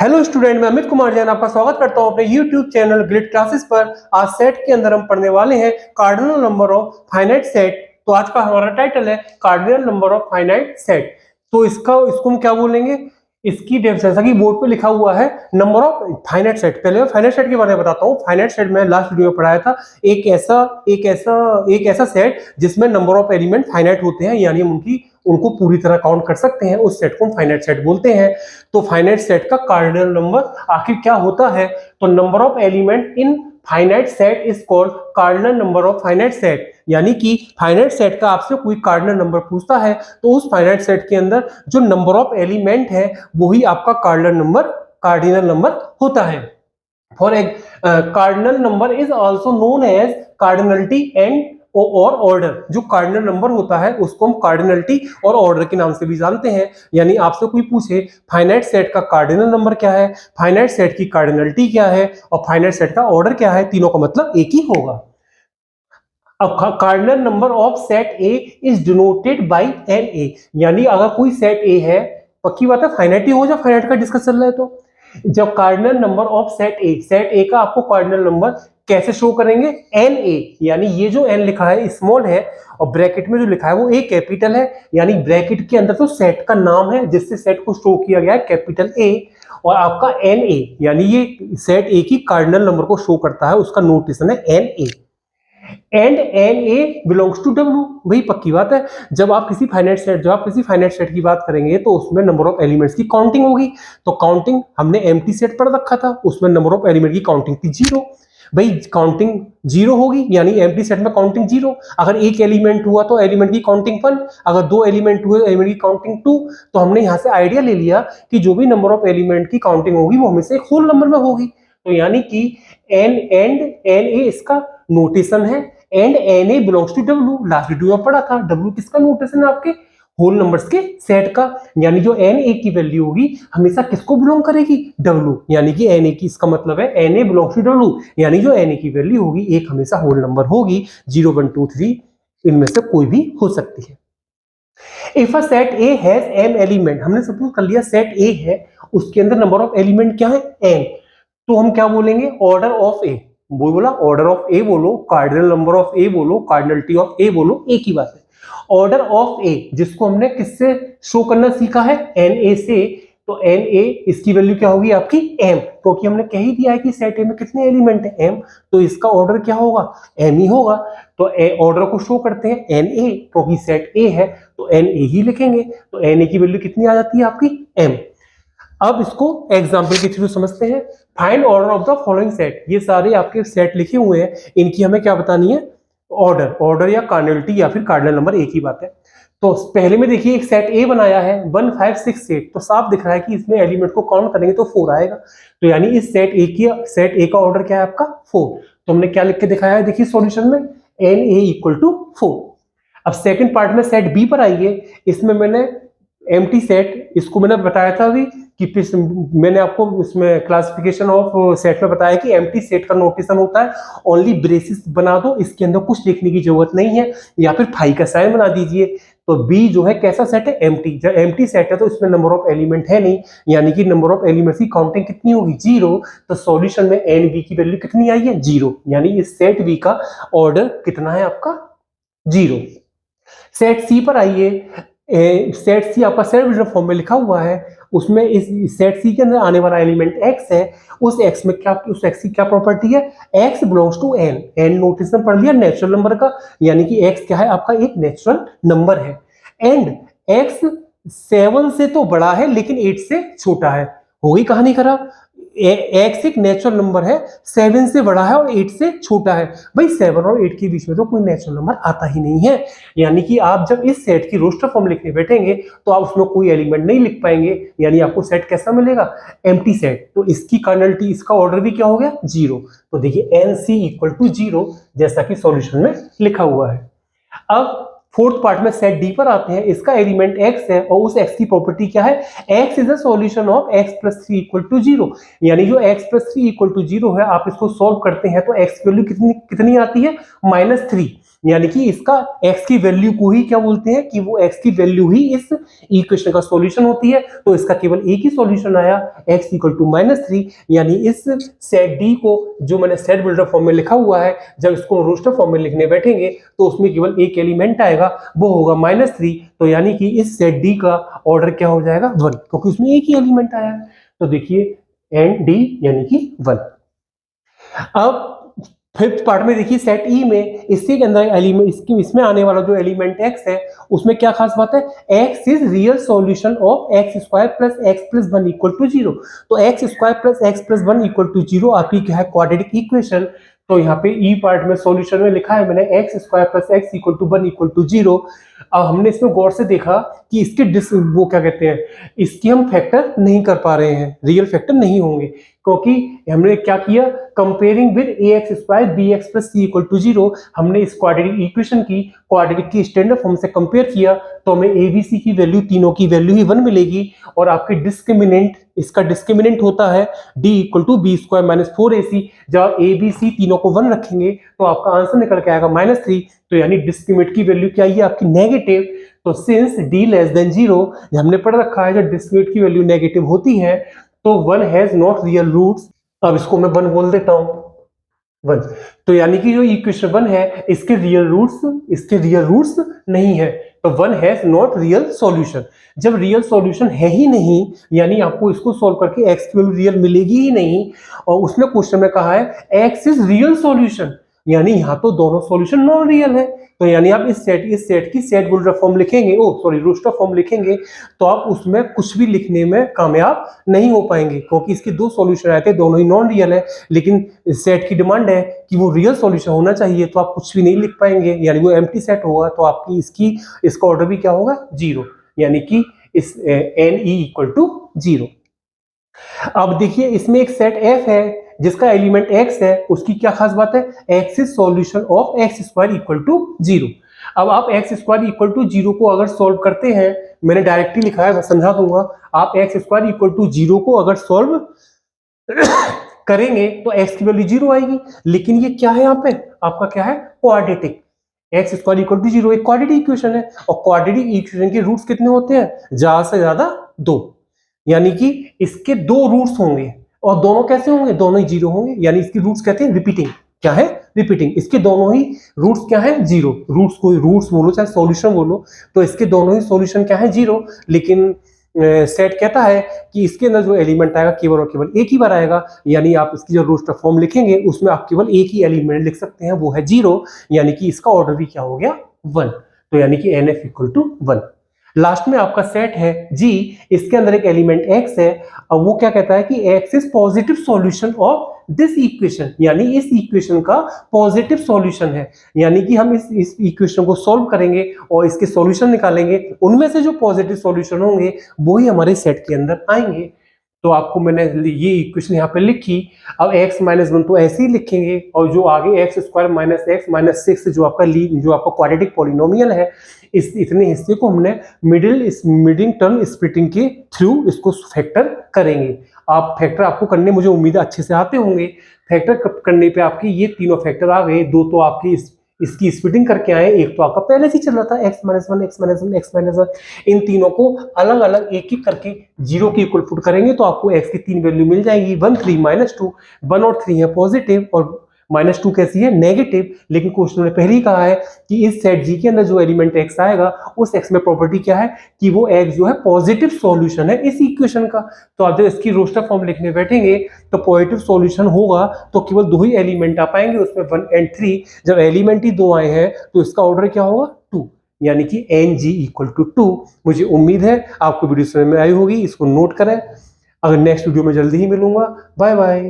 Hello student, मैं अमित कुमार जैन आपका स्वागत करता हूं अपने YouTube चैनल ग्रिड क्लासेस पर। आज सेट के अंदर हम पढ़ने वाले हैं cardinal number of finite set. तो आज का हमारा टाइटल है cardinal number of finite set. तो इसको हम क्या बोलेंगे, इसकी जैसा कि बोर्ड पे लिखा हुआ है नंबर ऑफ फाइनाइट सेट। पहले मैं फाइनाइट सेट के बारे में बताता हूँ। फाइनाइट सेट में लास्ट वीडियो में पढ़ाया था एक ऐसा सेट जिसमें नंबर ऑफ एलिमेंट फाइनाइट होते हैं, यानी हम उनको पूरी तरह काउंट कर सकते हैं। उस सेट को हम फाइनाइट सेट बोलते हैं। तो फाइनाइट सेट का कार्डिनल नंबर आखिर क्या होता है? तो number of element in finite set is called cardinal number of finite set. यानी कि फाइनाइट सेट का आपसे कोई कार्डिनल नंबर पूछता है तो उस फाइनाइट सेट के अंदर जो नंबर ऑफ एलिमेंट है वही आपका कार्डिनल नंबर होता है। फॉर एक cardinal number is also known as cardinality and और ऑर्डर। जो कार्डिनल नंबर होता है उसको हम कार्डिनलिटी और ऑर्डर के नाम से भी जानते हैं। यानी आपसे कोई पूछे फाइनाइट सेट का कार्डिनल नंबर क्या है, फाइनाइट सेट की कार्डिनलिटी क्या है और फाइनाइट सेट का ऑर्डर क्या है, तीनों का मतलब एक ही होगा। अब cardinal number of set A is denoted by n A. यानी अगर कोई सेट ए है, पक्की बात है फाइनाइट ही हो, जब फाइनाइट का डिस्कस चल रहा है तो जब कार्डिनल नंबर ऑफ सेट ए का आपको कार्डिनल नंबर कैसे शो करेंगे? एन ए, यानी ये जो एन लिखा है स्मॉल है और ब्रैकेट में जो लिखा है वो ए कैपिटल है। यानी ब्रैकेट के अंदर तो सेट का नाम है जिससे सेट को शो किया गया है कैपिटल ए, और आपका एन ए यानी ये सेट ए की कार्डिनल नंबर को शो करता है, उसका नोटेशन है n A. And n A belongs to W. वही पक्की बात है, जब आप किसी फाइनाइट सेट की बात करेंगे तो उसमें नंबर ऑफ एलिमेंट्स की काउंटिंग होगी। तो काउंटिंग हमने एम्प्टी सेट पढ़ रखा था, उसमें नंबर ऑफ एलिमेंट की काउंटिंग थी 0। भाई काउंटिंग 0 होगी, यानी एम्प्टी सेट में काउंटिंग 0। अगर एक एलिमेंट हुआ तो एलिमेंट की काउंटिंग 1, अगर 2 एलिमेंट हुए एलिमेंट की काउंटिंग 2। तो हमने यहाँ से आइडिया ले लिया कि जो भी नंबर ऑफ एलिमेंट की काउंटिंग होगी वो हमेशा एक होल नंबर में होगी। तो यानी कि एन ए इसका नोटेशन है and n A belongs to W. Last video में पढ़ा था डब्ल्यू किसका नोटेशन है? आपके होल नंबर्स के सेट का। यानी जो एन ए की वैल्यू होगी हमेशा किसको बिलोंग करेगी? डब्ल्यू। यानी कि एन ए की, इसका मतलब है n A belongs to W, यानी जो एन ए की वैल्यू होगी एक हमेशा होल नंबर होगी। 0 1 2 3 इनमें से कोई भी हो सकती है। If a set A has m element, हमने सपोज कर लिया सेट ए है, उसके अंदर नंबर ऑफ एलिमेंट क्या है? m। तो हम क्या बोलेंगे? ऑर्डर ऑफ ए। वो बोला ऑर्डर ऑफ ए बोलो, कार्डिनल नंबर ऑफ ए बोलो, कार्डिनलिटी ऑफ ए बोलो, एक ही बात है। ऑर्डर ऑफ ए जिसको हमने किससे शो करना सीखा है? एन ए से। तो एन ए इसकी वैल्यू क्या होगी आपकी? m, क्योंकि हमने कह ही दिया है कि सेट ए में कितने एलिमेंट है? m। तो इसका ऑर्डर क्या होगा? m ही होगा। तो ऑर्डर को शो करते हैं एन ए, क्योंकि सेट ए है तो एन ए ही लिखेंगे। तो एन ए की वैल्यू कितनी आ जाती है आपकी? m। अब इसको एग्जाम्पल के थ्रू समझते हैं। Find order of the following set. ये सारे आपके सेट लिखे हुए हैं, इनकी हमें क्या बतानी है? ऑर्डर या कार्डिनलिटी या फिर कार्डिनल नंबर, एक ही बात है। तो पहले में देखिए एक सेट ए बनाया है 1 5 6 8, तो साफ दिख रहा है कि इसमें एलिमेंट को काउंट करेंगे तो 4 आएगा। तो यानी इस सेट ए का ऑर्डर क्या है आपका? 4। तो हमने क्या लिख के दिखाया है? देखिए सॉल्यूशन में एन ए इक्वल टू 4। अब सेकंड पार्ट में सेट बी पर आइए। इसमें मैंने एम्प्टी सेट, इसको मैंने बताया था अभी कि मैंने आपको इसमें क्लासिफिकेशन ऑफ सेट में बताया कि एम्प्टी सेट का नोटेशन होता है ओनली ब्रेसेस बना दो, इसके अंदर कुछ लिखने की जरूरत नहीं है, या फिर फाई का साइन बना दीजिए। तो बी जो है कैसा सेट है? एम्प्टी। जब एम्प्टी सेट है तो इसमें नंबर ऑफ एलिमेंट है नहीं, यानी कि नंबर ऑफ एलिमेंट्स की काउंटिंग कितनी होगी? 0। तो सॉल्यूशन में एन बी की वैल्यू कितनी आई है? 0। यानी इस सेट बी का ऑर्डर कितना है आपका? 0। सेट सी पर आइए। सेट सी आपका सेट डिवीजन फॉर्म में लिखा हुआ है, उसमें इस सेट सी के अंदर आने वाला एलिमेंट x है। उस x में क्या, उस x की क्या प्रॉपर्टी है? x belongs to n। n notation पढ़ लिया नेचुरल नंबर का, यानी कि x क्या है आपका? एक नेचुरल नंबर है। एंड x 7 से तो बड़ा है लेकिन 8 से छोटा है। हो गई कहानी खराब। x एक नेचुरल नंबर है, 7 से बड़ा है और 8 से छोटा है। भाई 7 और 8 के बीच में तो कोई नेचुरल नंबर आता ही नहीं है। यानी कि आप जब इस सेट की रोस्टर फॉर्म लिखने बैठेंगे तो आप उसमें कोई एलिमेंट नहीं लिख पाएंगे, यानी आपको सेट कैसा मिलेगा? Empty set. तो इसकी कार्डिनलिटी, इसका ऑर्डर भी क्या हो गया? 0। तो देखिए एन सी इक्वल टू 0, जैसा कि सॉल्यूशन में लिखा हुआ है। अब फोर्थ पार्ट में सेट डी पर आते हैं। इसका एलिमेंट x है और उस x की प्रॉपर्टी क्या है? x is a solution of x plus 3 equal to 0। यानी जो x प्लस 3 इक्वल टू 0 है, आप इसको सॉल्व करते हैं तो x की वैल्यू कितनी आती है? -3। यानी कि इसका x की वैल्यू को ही क्या बोलते हैं कि वो x की वैल्यू ही इस इक्वेशन का सॉल्यूशन होती है। तो इसका केवल एक ही सॉल्यूशन आया, x इक्वल टू -3। यानी इस सेट डी को जो मैंने सेट बिल्डर फॉर्म में लिखा हुआ है, जब इसको रोस्टर फॉर्म में लिखने बैठेंगे तो उसमें केवल एक एलिमेंट आएगा, वो होगा -3। तो यानी कि इस सेट डी का ऑर्डर क्या हो जाएगा 1, क्योंकि उसमें एक ही एलिमेंट आया है। तो देखिए एंड डी यानी कि 1। अब फिफ्थ पार्ट में देखिए सेट ई में इसके अंदर एलिमेंट इसमें आने वाला जो एलिमेंट x है उसमें क्या खास बात है, x is real solution of x square plus x plus 1 equal to 0। तो x square plus x plus 1 equal to 0 आपकी क्या है, क्वाड्रेटिक इक्वेशन। तो यहाँ पे ई पार्ट में सॉल्यूशन में लिखा है मैंने x square plus x equal to 1 equal to 0। अब हमने इसमें गौर से देखा कि इसके वो क्या कहते हैं, इसकी हम फैक्टर नहीं कर पा रहे हैं, रियल फैक्टर नहीं होंगे, क्योंकि हमने क्या किया, comparing with ax square bx plus c equal to 0। हमने इस क्वाड्रेटिक इक्वेशन की क्वाड्रेटिक की स्टैंडर्ड फॉर्म से कंपेयर किया तो हमें abc की वैल्यू, तीनों की वैल्यू ही 1 मिलेगी। और आपके डिस्क्रिमिनेंट, इसका डिस्क्रिमिनेंट होता है d equal to B square minus 4ac। जब abc तीनों को 1 रखेंगे तो आपका आंसर निकल के आएगा -3। तो यानी डिस्क्रिमिनेंट की वैल्यू क्या है आपकी नेगेटिव। तो सिंस d लेस देन 0, हमने पढ़ रखा है जब डिस्क्रिमिनेंट की वैल्यू नेगेटिव होती है तो 1 हैज नॉट रियल रूट्स। अब इसको मैं 1 बोल देता हूं, 1। तो यानी कि जो इक्वेशन 1 है इसके रियल रूट्स नहीं है। तो 1 हैज नॉट रियल सॉल्यूशन। जब रियल सॉल्यूशन है ही नहीं, यानी आपको इसको सॉल्व करके x की वैल्यू रियल मिलेगी ही नहीं। और उसने क्वेश्चन में कहा है x इज रियल सॉल्यूशन, यानी यहाँ तो दोनों सॉल्यूशन नॉन रियल है। तो यानी आप इस सेट की सेट बिल्डर फॉर्म लिखेंगे, रोस्टर फॉर्म लिखेंगे, तो आप उसमें कुछ भी लिखने में कामयाब नहीं हो पाएंगे, क्योंकि इसके दो सॉल्यूशन आए थे, दोनों ही नॉन रियल है। लेकिन सेट की डिमांड है कि वो रियल सॉल्यूशन होना चाहिए, तो आप कुछ भी नहीं लिख पाएंगे, यानी वो एम्प्टी सेट होगा। तो आपकी इसका ऑर्डर भी क्या होगा, 0, यानी कि इस एन ई इक्वल टू 0। अब देखिए इसमें एक सेट F है जिसका एलिमेंट x है, उसकी क्या खास बात है, x is solution of x square equal to 0। अब आप x स्क्वायर इक्वल टू 0 को अगर सॉल्व करते हैं, मैंने डायरेक्टली लिखा है, मैं समझा दूंगा। आप x स्क्वायर इक्वल टू 0 को अगर सॉल्व करेंगे तो x की वैल्यू 0 आएगी। लेकिन ये क्या है, यहाँ पे आपका क्या है, quadratic. x square equal to 0 एक क्वाड्रेटिक इक्वेशन है, और क्वाड्रेटिक इक्वेशन के रूट्स कितने होते हैं, ज्यादा से ज्यादा 2। यानी कि इसके 2 रूट्स होंगे, और दोनों कैसे होंगे, दोनों ही 0 होंगे। यानी इसकी रूट्स कहते हैं रिपीटिंग। क्या है, रिपीटिंग। इसके दोनों ही रूट्स क्या है, 0। रूट्स को रूट्स बोलो चाहे सॉल्यूशन बोलो, तो इसके दोनों ही सॉल्यूशन क्या है, 0। लेकिन सेट कहता है कि इसके अंदर जो एलिमेंट आएगा केवल और केवल एक ही बार आएगा। यानी आप इसकी जो रोस्टर फॉर्म लिखेंगे उसमें आप केवल एक ही एलिमेंट लिख सकते हैं, वो है 0। यानी कि इसका ऑर्डर भी क्या हो गया, 1। तो यानी कि NF इक्वल टू 1। लास्ट में आपका सेट है G, इसके अंदर एक एलिमेंट x है। अब वो क्या कहता है कि x is positive solution of this equation, यानी इस इक्वेशन का पॉजिटिव सॉल्यूशन है। यानी कि हम इस इक्वेशन को सॉल्व करेंगे और इसके सॉल्यूशन निकालेंगे, उनमें से जो पॉजिटिव सॉल्यूशन होंगे वो ही हमारे सेट के अंदर आएंगे। तो आपको मैंने ये इक्वेशन यहाँ पे लिखी। अब x माइनस 1 तो ऐसे ही लिखेंगे, और जो आगे x square minus x minus 6 जो आपका क्वाड्रेटिक पॉलिनोमियल है, इस इतने हिस्से को हमने मिडिल टर्म स्प्लिटिंग के थ्रू इसको फैक्टर करेंगे। आप फैक्टर आपको करने, मुझे उम्मीद है अच्छे से आते होंगे। फैक्टर करने पे आपके ये तीनों फैक्टर आ गए, 2 तो आपकी इसकी स्प्लिटिंग करके आए, एक तो आपका पहले से चल रहा था x minus 1 x minus 1 x minus 1। इन तीनों को अलग अलग एक एक करके 0 के इक्वल पुट करेंगे तो आपको x की 3 वैल्यू मिल जाएगी, 1 3 -2। 1 और 3 है पॉजिटिव और -2 कैसी है, नेगेटिव। लेकिन क्वेश्चन ने पहले ही कहा है कि इस सेट G के अंदर जो एलिमेंट x आएगा उस x में प्रॉपर्टी क्या है कि वो x जो है पॉजिटिव सॉल्यूशन है इस इक्वेशन का। तो आप जब इसकी रोस्टर फॉर्म लिखने बैठेंगे तो पॉजिटिव सॉल्यूशन होगा तो केवल 2 ही एलिमेंट आ पाएंगे, उसमें 1 और 3। जब एलिमेंट ही 2 आए हैं तो इसका ऑर्डर क्या होगा, 2, यानी कि NG इक्वल टू 2। मुझे उम्मीद है आपको वीडियो समझ में आई होगी, इसको नोट करें। अगर नेक्स्ट वीडियो में जल्दी ही मिलूंगा। Bye bye.